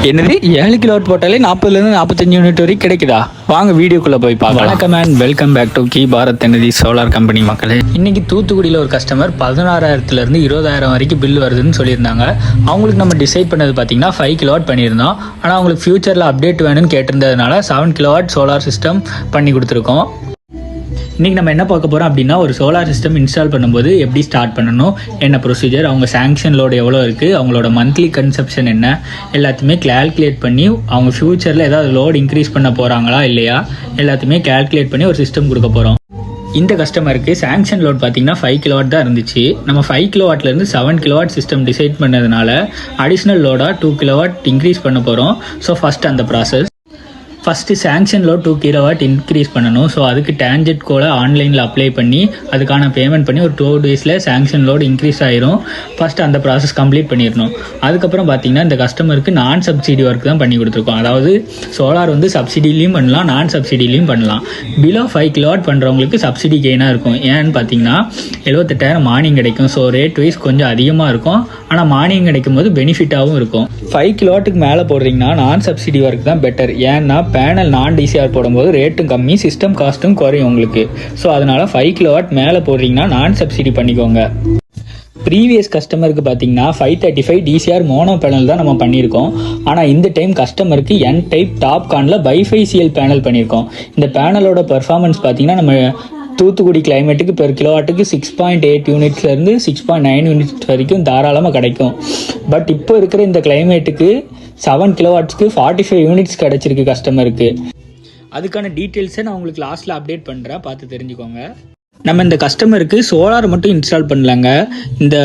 என்னது 7 கிலோவாட் போட்டாலே 40லேருந்து 45 யூனிட் வரைக்கும் கிடைக்குதா? வாங்க வீடியோக்குள்ளே போய் பார்க்கலாம். வணக்கம் and welcome back to Ki Bharat energy solar company மக்களே. இன்னைக்கு தூத்துக்குடியில் ஒரு கஸ்டமர் 16,000லேருந்து 20,000 வரைக்கும் பில் வருதுன்னு சொல்லியிருந்தாங்க. அவங்களுக்கு நம்ம டிசைட் பண்ணது பார்த்தீங்கன்னா 5 கிலோவாட் பண்ணியிருந்தோம். ஆனால் அவங்களுக்கு ஃபியூச்சரில் அப்டேட் வேணும்னு கேட்டிருந்ததுனால 7 கிலோவாட் சோலார் சிஸ்டம் பண்ணி கொடுத்துருக்கோம். இன்றைக்கி நம்ம என்ன பார்க்க போகிறோம் அப்படின்னா, ஒரு சோலார் சிஸ்டம் இன்ஸ்டால் பண்ணும்போது எப்படி ஸ்டார்ட் பண்ணணும், என்ன ப்ரொசீஜர், அவங்க சேங்ஷன் லோடு எவ்வளோ இருக்குது, அவங்களோட மந்த்லி கன்சப்ஷன் என்ன, எல்லாத்தையுமே கால்குலேட் பண்ணி அவங்க ஃப்யூச்சரில் ஏதாவது லோடு இன்க்ரீஸ் பண்ண போகிறாங்களா இல்லையா எல்லாத்தையுமே கால்குலேட் பண்ணி ஒரு சிஸ்டம் கொடுக்க போகிறோம். இந்த கஸ்டமருக்கு சேங்ஷன் லோட் பார்த்தீங்கன்னா 5 கிலோவாட் தான் இருந்துச்சு. நம்ம 5 கிலோவாட்லேருந்து 7 கிலோவாட் சிஸ்டம் டிசைட் பண்ணதுனால அடிஷ்னல் லோடாக 2 கிலோவாட் இன்க்ரீஸ் பண்ண போகிறோம். ஸோ ஃபஸ்ட் அந்த process. First sanction load 2 kilowatt increase பண்ணணும். ஸோ அதுக்கு டேஞ்செட் கோட ஆன்லைனில் அப்ளை பண்ணி அதுக்கான பேமெண்ட் பண்ணி ஒரு 2 டேஸில் சேங்ஷன் லோட் இன்க்ரீஸ் ஆயிரும். ஃபஸ்ட்டு அந்த ப்ராசஸ் கம்ப்ளீட் பண்ணிடணும். அதுக்கப்புறம் பார்த்தீங்கன்னா இந்த கஸ்டமருக்கு நான் சப்சிடி ஒர்க் தான் பண்ணி கொடுத்துருக்கோம். அதாவது சோலார் வந்து சப்சிடிலையும் பண்ணலாம், நான் சப்சிடிலையும் பண்ணலாம். பிலோ 5 கிலோவாட் பண்ணுறவங்களுக்கு சப்சிடி கெயினாக இருக்கும். ஏன்னு பார்த்தீங்கன்னா 78,000 மார்னிங் கிடைக்கும். ஸோ ரேட் வைஸ் கொஞ்சம் அதிகமாக இருக்கும். ஆனால் மார்னிங் கிடைக்கும் போது பெனிஃபிட்டாகவும் இருக்கும். 5 கிலோவாட்டுக்கு மேலே போடுறீங்கன்னா நான் சப்சிடி ஒர்க் தான் பெட்டர். ஏன்னா பேனல் நான் டிசிஆர் போடும்போது ரேட்டும் கம்மி, சிஸ்டம் காஸ்ட்டும் குறையும் உங்களுக்கு. ஸோ அதனால் 5 கிலோவாட் மேலே போடுறீங்கன்னா நான் சப்சிடி பண்ணிக்கோங்க. ப்ரீவியஸ் கஸ்டமருக்கு பார்த்தீங்கன்னா 535 டிசிஆர் மோனோ பேனல் தான் நம்ம பண்ணியிருக்கோம். ஆனால் இந்த டைம் கஸ்டமருக்கு என் டைப் டாப் கானில் பைஃபைசியல் பேனல் பண்ணியிருக்கோம். இந்த பேனலோட பெர்ஃபார்மன்ஸ் பார்த்தீங்கன்னா நம்ம தூத்துக்குடி கிளைமேட்டுக்கு பெர் கிலோவாட்டுக்கு 6.8 யூனிட்ஸ்லேருந்து 6.9 யூனிட்ஸ் வரைக்கும் தாராளமாக கிடைக்கும். பட் இப்போ இருக்கிற இந்த கிளைமேட்டுக்கு 7 கிலோவாட்ஸ்க்கு 45 யூனிட்ஸ் கிடச்சிருக்கு கஸ்டமருக்கு. அதுக்கான டீட்டெயில்ஸை நான் உங்களுக்கு லாஸ்ட்டில் அப்டேட் பண்ணுறேன், பார்த்து தெரிஞ்சுக்கோங்க. நம்ம இந்த கஸ்டமருக்கு சோலார் மட்டும் இன்ஸ்டால் பண்ணலாங்க. இந்த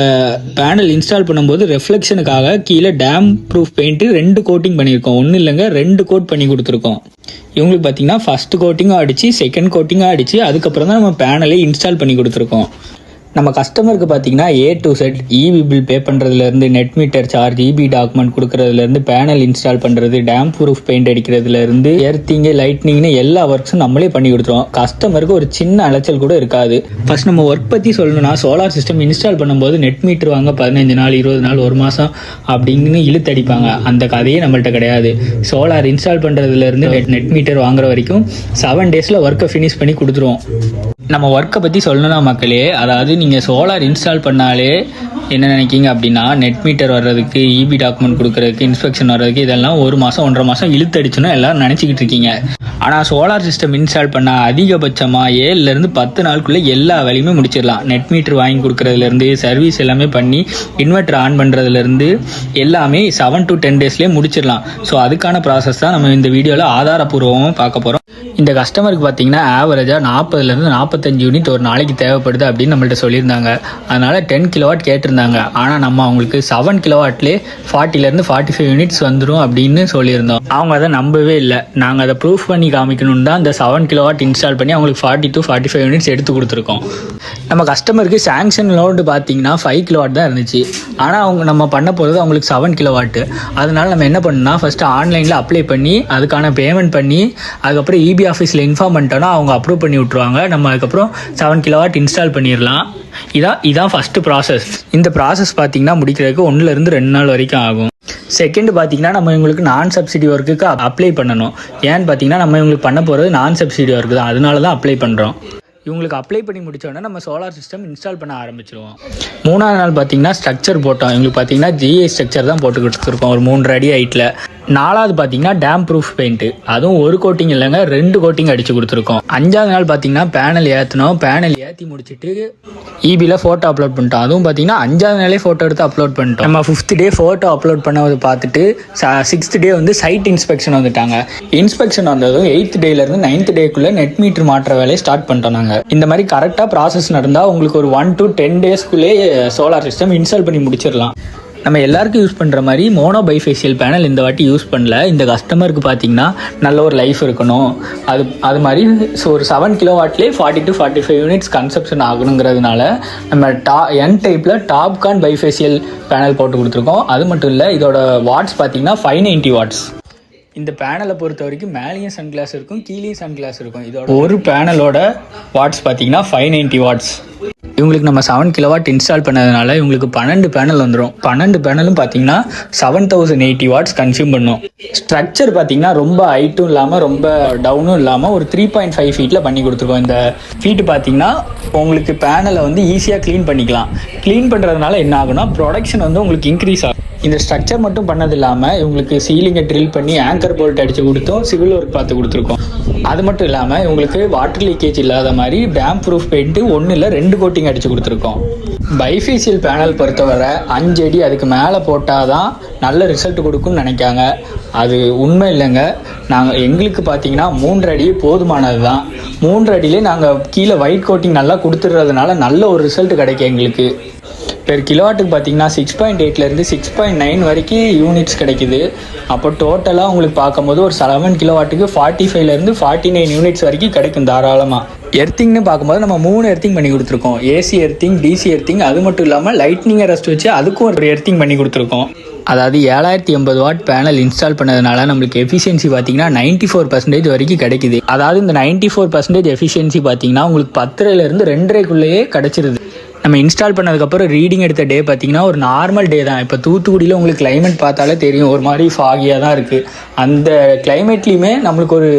பேனல் இன்ஸ்டால் பண்ணும்போது ரெஃப்ளெக்ஷனுக்காக கீழே டேம் ப்ரூஃப் பெயிண்ட்டு 2 கோட்டிங் பண்ணியிருக்கோம். ஒன்றும் இல்லைங்க, 2 கோட் பண்ணி கொடுத்துருக்கோம். இவங்களுக்கு பார்த்தீங்கன்னா ஃபஸ்ட் கோட்டிங்கும் அடித்து செகண்ட் கோட்டிங்கும் அடித்து அதுக்கப்புறம் தான் நம்ம பேனலை இன்ஸ்டால் பண்ணி கொடுத்துருக்கோம். நம்ம கஸ்டமருக்கு பார்த்தீங்கன்னா A to Z EB bill pay பண்ணுறதுலேருந்து, net meter charge, EB document கொடுக்குறதுலேருந்து, பேனல் இன்ஸ்டால் பண்ணுறது, டேம் ப்ரூஃப் பெயிண்ட் அடிக்கிறதுலேருந்து, எர்த்திங்கு, லைட்னிங்னு எல்லா ஒர்க்ஸும் நம்மளே பண்ணி கொடுத்துருவோம். கஸ்டமருக்கு ஒரு சின்ன அலைச்சல் கூட இருக்காது. ஃபர்ஸ்ட் நம்ம ஒர்க் பற்றி சொல்லணும்னா, சோலார் சிஸ்டம் இன்ஸ்டால் பண்ணும்போது நெட் மீட்டர் வாங்க 15 நாள் 20 நாள் 1 மாதம் அப்படின்னு இழுத்தடிப்பாங்க. அந்த கதையே நம்மள்ட்ட கிடையாது. சோலார் இன்ஸ்டால் பண்ணுறதுலேருந்து நெட் மீட்டர் வாங்குற வரைக்கும் 7 டேஸில் ஒர்க்கை ஃபினிஷ் பண்ணி கொடுத்துருவோம். நம்ம ஒர்க்கை பற்றி சொல்லணும்னா மக்களே, அதாவது நீங்கள் சோலார் இன்ஸ்டால் பண்ணாலே என்ன நினைக்கிங்க அப்படின்னா, நெட் மீட்டர் வர்றதுக்கு, இபி டாக்குமெண்ட் கொடுக்குறதுக்கு, இன்ஸ்பெக்ஷன் வர்றதுக்கு இதெல்லாம் 1 மாதம் 1.5 மாதம் இழுத்தடிச்சுன்னு எல்லோரும் நினச்சிக்கிட்டு இருக்கீங்க. ஆனால் சோலார் சிஸ்டம் இன்ஸ்டால் பண்ணால் அதிகபட்சமாக 7லேருந்து 10 நாளுக்குள்ளே எல்லா வேலையுமே முடிச்சிடலாம். நெட் மீட்டர் வாங்கி கொடுக்குறதுலேருந்து, சர்வீஸ் எல்லாமே பண்ணி இன்வெர்டர் ஆன் பண்ணுறதுலேருந்து எல்லாமே 7 to 10 டேஸ்லேயே முடிச்சிடலாம். ஸோ அதுக்கான ப்ராசஸ் தான் நம்ம இந்த வீடியோவில் ஆதாரப்பூர்வமாக பார்க்க போகிறோம். இந்த கஸ்டமருக்கு பார்த்தீங்கன்னா ஆவரேஜாக 40லேருந்து 45 யூனிட் ஒரு நாளைக்கு தேவைப்படுது அப்படின்னு நம்மள்ட்ட சொல்லியிருந்தாங்க. அதனால் 10 கிலோவாட் கேட்டிருந்தாங்க. ஆனால் நம்ம அவங்களுக்கு 7 கிலோவாட்லேயே 40லேருந்து 45 யூனிட்ஸ் வந்துடும் அப்படின்னு சொல்லியிருந்தோம். அவங்க அதை நம்பவே இல்லை. நாங்கள் அதை ப்ரூஃப் பண்ணி காமிக்கணும்னு தான் இந்த 7 கிலோவாட் இன்ஸ்டால் பண்ணி அவங்களுக்கு 40 to 45 யூனிட்ஸ் எடுத்து கொடுத்துருக்கோம். நம்ம கஸ்டமருக்கு சேங்ஷன் லோடு பார்த்தீங்கன்னா 5 கிலோவாட் தான் இருந்துச்சு. ஆனால் அவங்க நம்ம பண்ண போகிறது அவங்களுக்கு 7 கிலோவாட்டு. அதனால நம்ம என்ன பண்ணோம்னா, ஃபஸ்ட்டு ஆன்லைனில் அப்ளை பண்ணி அதுக்கான பேமெண்ட் பண்ணி அதுக்கப்புறம் இபி ஆஃபீஸில் இன்ஃபார்ம் பண்ணிட்டோன்னா அவங்க அப்ரூவ் பண்ணி விட்ருவாங்க. நம்ம அதுக்கப்புறம் 7 கிலோவாட் இன்ஸ்டால் பண்ணிடலாம். இதான் ஃபஸ்ட்டு ப்ராசஸ். இந்த ப்ராசஸ் பார்த்தீங்கன்னா முடிக்கிறதுக்கு 1லேருந்து 2 நாள் வரைக்கும் ஆகும். செகண்ட் பார்த்தீங்கன்னா நம்ம இவங்களுக்கு நான் சப்சிடி ஒர்க்குக்கு அப்ளை பண்ணணும். ஏன்னு பார்த்தீங்கன்னா நம்ம இவங்களுக்கு பண்ண போகிறது நான் சப்சிடி ஒர்க்கு தான். அதனால தான் அப்ளை பண்ணுறோம். இவங்களுக்கு அப்ளை பண்ணி முடித்தோடனே நம்ம சோலார் சிஸ்டம் இன்ஸ்டால் பண்ண ஆரம்பிச்சிடுவோம். 3ஆவது நாள் பார்த்தீங்கன்னா ஸ்ட்ரக்சர் போட்டோம். இவங்களுக்கு பார்த்தீங்கன்னா ஜிஐ ஸ்ட்ரக்சர் தான் போட்டு கொடுத்துருக்கோம் ஒரு 3 அடி ஹைட்டில். 4வது பார்த்தீங்கன்னா டேம் ப்ரூஃப் பெயிண்ட்டு, அதுவும் 1 கோட்டிங் இல்லைங்க 2 கோட்டிங் அடித்து கொடுத்துருக்கோம். 5ஆவது நாள் பார்த்தீங்கன்னா பேனல் ஏற்றணும். பேனல் ஏற்றி முடிச்சுட்டு இபியில் ஃபோட்டோ அப்லோட் பண்ணிட்டோம். அதுவும் பார்த்தீங்கன்னா 5ஆவது நாளே ஃபோட்டோ எடுத்து அப்லோட் பண்ணிட்டோம். நம்ம 5th டே ஃபோட்டோ அப்லோட் பண்ணதை பார்த்துட்டு 6th டே வந்து சைட் இன்ஸ்பெக்ஷன் வந்துட்டாங்க. இன்ஸ்பெக்ஷன் வந்ததும் 8th டேலேருந்து 9th டேக்குள்ளே நெட் மீட்டர் மாற்ற வேலையை ஸ்டார்ட் பண்ணிட்டோம். நாங்கள் இந்த மாதிரி கரெக்டாக ப்ராசஸ் நடந்தால் உங்களுக்கு ஒரு 1 to 10 டேஸ்க்குள்ளே சோலார் சிஸ்டம் இன்ஸ்டால் பண்ணி முடிச்சிடலாம். நம்ம எல்லாருக்கும் யூஸ் பண்ணுற மாதிரி மோனோ பைஃபேஷியல் பேனல் இந்த வாட்டி யூஸ் பண்ணல. இந்த கஸ்டமருக்கு பார்த்தீங்கன்னா நல்ல ஒரு லைஃப் இருக்கணும். அது மாதிரி ஒரு 7 கிலோவாட்லேயே 40 to 45 யூனிட்ஸ் கன்சப்ஷன் ஆகணுங்கிறதுனால நம்ம என் டைப்பில் டாப் கான் பைஃபேஷியல் பேனல் போட்டு கொடுத்துருக்கோம். அது மட்டும் இல்லை, இதோட வாட்ஸ் பார்த்தீங்கன்னா 590 வாட்ஸ். இந்த பேனலை பொறுத்த வரைக்கும் மேலேயும் சன் கிளாஸ் இருக்கும், கீழேயும் சன் கிளாஸ் இருக்கும். இதோட ஒரு பேனலோட வாட்ஸ் பார்த்தீங்கன்னா 590 வாட்ஸ். இவங்களுக்கு நம்ம 7 கிலோவாட் இன்ஸ்டால் பண்ணதுனால இவங்களுக்கு 12 பேனல் வந்துடும். 12 பேனலும் பார்த்தீங்கன்னா 7080 வாட்ஸ் கன்சியூம் பண்ணும். ஸ்ட்ரக்சர் பார்த்தீங்கன்னா ரொம்ப ஹைட்டும் இல்லாமல் ரொம்ப டவுனும் இல்லாமல் ஒரு 3.5 ஃபீட்டில் பண்ணி கொடுத்துருக்கோம். இந்த ஃபீட்டு பார்த்தீங்கன்னா உங்களுக்கு பேனலை வந்து ஈஸியாக க்ளீன் பண்ணிக்கலாம். க்ளீன் பண்ணுறதுனால என்ன ஆகுனா ப்ரொடக்ஷன் வந்து உங்களுக்கு இன்க்ரீஸ் ஆகும். இந்த ஸ்ட்ரக்சர் மட்டும் பண்ணது இல்லாமல் இவங்களுக்கு சீலிங்கை ட்ரில் பண்ணி ஆங்கர் போல்ட் அடித்து கொடுத்தோம், சிவில் ஒர்க் பார்த்து கொடுத்துருக்கோம். அது மட்டும் இல்லாமல் இவங்களுக்கு வாட்டர் லீக்கேஜ் இல்லாத மாதிரி டேம் ப்ரூஃப் பெயிண்ட்டு 1 இல்லை 2 கோட்டிங் அடித்து கொடுத்துருக்கோம். பைஃபேஷியல் பேனல் பொறுத்தவரை 5 அடி அதுக்கு மேலே போட்டால் தான் நல்ல ரிசல்ட் கொடுக்கும்னு நினைக்காங்க. அது உண்மை இல்லைங்க. எங்களுக்கு பார்த்தீங்கன்னா 3 அடி போதுமானது தான். 3 அடியிலே நாங்கள் கீழே ஒயிட் கோட்டிங் நல்லா கொடுத்துட்றதுனால நல்ல ஒரு ரிசல்ட் கிடைக்கும் எங்களுக்கு. பெர் கிலோவாட்டுக்கு பார்த்தீங்கன்னா 6.8லேருந்து 6.9 வரைக்கும் யூனிட்ஸ் கிடைக்குது. அப்போ டோட்டலாக உங்களுக்கு பார்க்கும்போது ஒரு 7 கிலோவாட்டுக்கு 45லேருந்து 49 யூனிட்ஸ் வரைக்கும் கிடைக்கும் தாராளமாக. எர்த்திங்னு பார்க்கும்போது நம்ம 3 எர்த்திங் பண்ணி கொடுத்துருக்கோம். ஏசி எர்த்திங், டிசி எர்த்திங், அது மட்டும் இல்லாமல் லைட்னிங்கை ரெஸ்ட் வச்சு அதுக்கும் ஒரு எர்த்திங் பண்ணி கொடுத்துருக்கோம். அதாவது 7080 வாட் பேனல் இன்ஸ்டால் பண்ணதுனால நம்மளுக்கு எஃபிஷியன்சி பார்த்தீங்கன்னா 94% வரைக்கும் கிடைக்குது. அதாவது இந்த 94% எஃபிஷியன்சி பார்த்தீங்கன்னா உங்களுக்கு 10லேருந்து 2.5க்குள்ளேயே கிடச்சிருது. நம்ம இன்ஸ்டால் பண்ணதுக்கப்புறம் ரீடிங் எடுத்த டே பார்த்தீங்கன்னா ஒரு நார்மல் டே தான். இப்போ தூத்துக்குடியில் உங்களுக்கு கிளைமேட் பார்த்தாலே தெரியும், ஒரு மாதிரி ஃபாகியாக தான் இருக்குது. அந்த கிளைமேட்லேயுமே நம்மளுக்கு ஒரு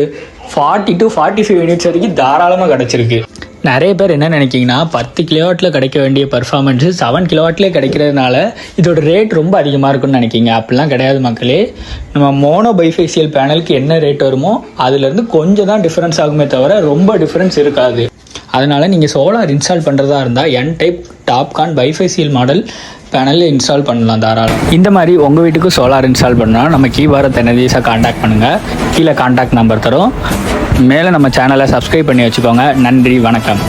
40 to 45 யூனிட்ஸ் வரைக்கும் தாராளமாக கிடச்சிருக்கு. நிறைய பேர் என்ன நினைக்கிங்கன்னா 10 கிலோவாட்டில் கிடைக்க வேண்டிய பர்ஃபார்மன்ஸு 7 கிலோவாட்லேயே கிடைக்கிறதுனால இதோட ரேட் ரொம்ப அதிகமாக இருக்குன்னு நினைக்கிங்க. அப்படிலாம் கிடையாது மக்களே. நம்ம மோனோ பைஃபேஷியல் பேனலுக்கு என்ன ரேட் வருமோ அதுலேருந்து கொஞ்சம் தான் டிஃப்ரென்ஸ் ஆகுமே தவிர ரொம்ப டிஃப்ரென்ஸ் இருக்காது. அதனால் நீங்கள் சோலார் இன்ஸ்டால் பண்ணுறதா இருந்தால் N type TOPCon bifacial model பேனலில் இன்ஸ்டால் பண்ணலாம் தாராளம். இந்த மாதிரி உங்கள் வீட்டுக்கு சோலார் இன்ஸ்டால் பண்ணால் நம்ம கீ பாரத் எனர்ஜிஸை காண்டாக்ட் பண்ணுங்கள். கீழே காண்டாக்ட் நம்பர் தரும். மேலே நம்ம சேனலை சப்ஸ்கிரைப் பண்ணி வச்சுக்கோங்க. நன்றி, வணக்கம்.